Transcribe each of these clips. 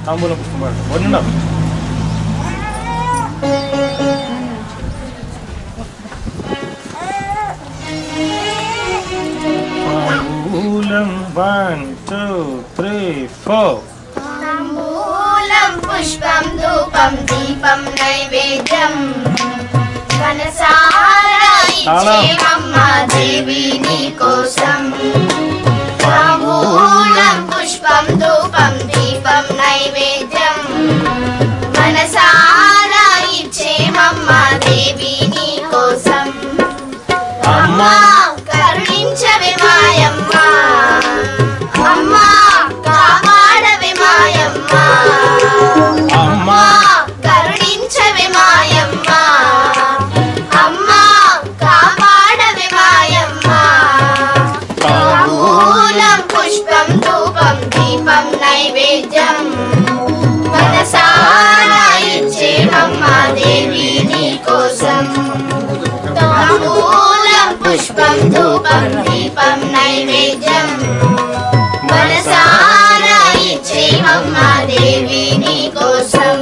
తాంబూలం పుష్పం పడతాం తాంబూలం 1 2 3 4 తాంబూలం పుష్పం ధూపం దీపం నైవేద్యం మనసారా ఇచ్చేమమ్మ దేవి నీ కోసం తాంబూలం పుష్పం ధూపం దీపం నైవేద్యం మనసారా ఇచ్చేమమ్మ దేవి నీ కోసం అమ్మా కరుణించవే మాయమ్మ అమ్మా కాపాడవే మాయమ్మ అమ్మా కరుణించవే మాయమ్మ అమ్మా కాపాడవే మాయమ్మ తాంబూలం పుష్పం ధూపం దీపం నైవేద్యం మనసారా ఇచ్చేమమ్మ దేవి నీ కోసం తాంబూలం పుష్పం ధూపం దీపం నైవేద్యం మనసారా ఇచ్చేమమ్మ దేవి నీ కోసం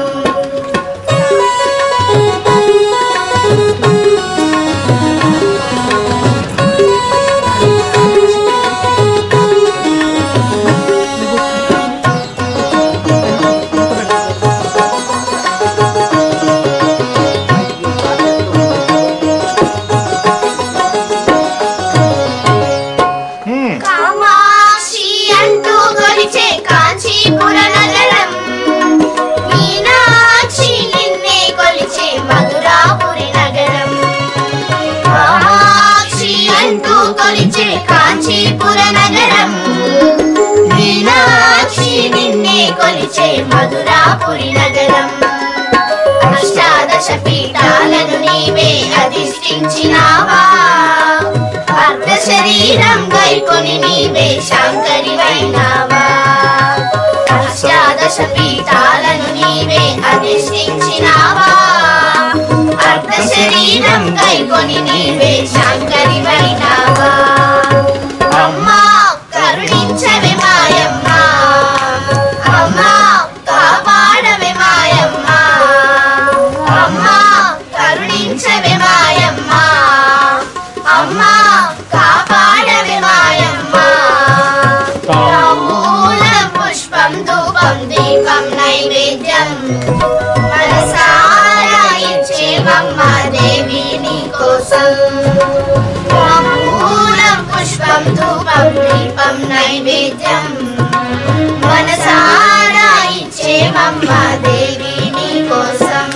కామాక్షి అంటూ కొలిచే కాంచీపుర నగరం మీనాక్షి నిన్నే కొలిచే మధురాపురి నగరం కామాక్షి అంటూ కొలిచే కాంచీపుర నగరం మీనాక్షి నిన్నే కొలిచే మధురాపురి నగరం అష్టాదశ పీఠాలను నీవే అధిష్ఠించినావా అర్ధ శరీరం గైకొని నీవే శంకరివైనావా అష్టాదశ పీఠాలను నీవే అధిష్ఠించినావా అర్ధ శరీరం గైకొని నీవే శంకరివైనావా అమ్మా కరుణించవే మాయమ్మ అమ్మా కాపాడవే మాయమ్మ అమ్మా కరుణించవే మాయమ్మ అమ్మా కాపాడవే మాయమ్మ తాంబూలం పుష్పం ధూపం దీపం నైవేద్యం మనసారా ఇచ్చేమమ్మ దేవి నీ కోసం తాంబూలం పుష్పం ధూపం దీపం నైవేద్యం మనసారా ఇచ్చేమమ్మ దేవి నీ కోసం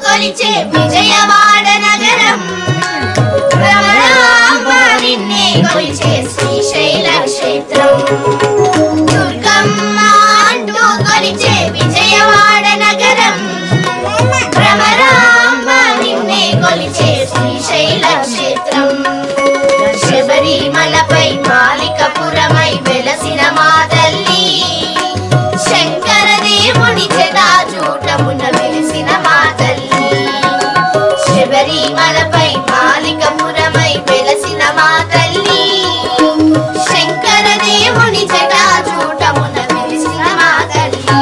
కొలిచే విజయవాడ నగరం భ్రమరాంబ నిన్నే కొలిచే శ్రీశైల క్షేత్రం దుర్గమ్మ అంటూ కొలిచే విజయవాడ నగరం భ్రమరాంబ నిన్నే కొలిచే శ్రీశైల క్షేత్రం శబరిమలపై మాలికపురమై వెలసిన మా తల్లి శంకర దేవుని జటాజూటమున వెలిసిన మా తల్లి శబరిమలపై మాలికపురమై వెలసిన మా తల్లి శంకర దేవుని జటాజూటమున వెలిసిన మా తల్లి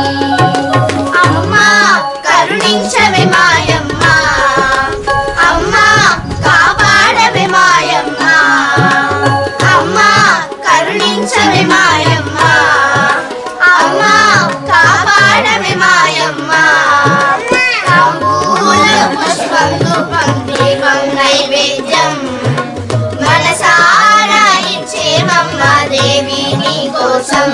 అమ్మా కరుణించవే మాయమ్మ అమ్మా కాపాడవే మాయమ్మ అమ్మా కరుణించవే మాయమ్మ అమ్మా కాపాడవే మాయమ్మ తాంబూలం పుష్పం ధూపం దీపం నైవేద్యం మనసారా ఇచ్చేమమ్మ దేవి నీ కోసం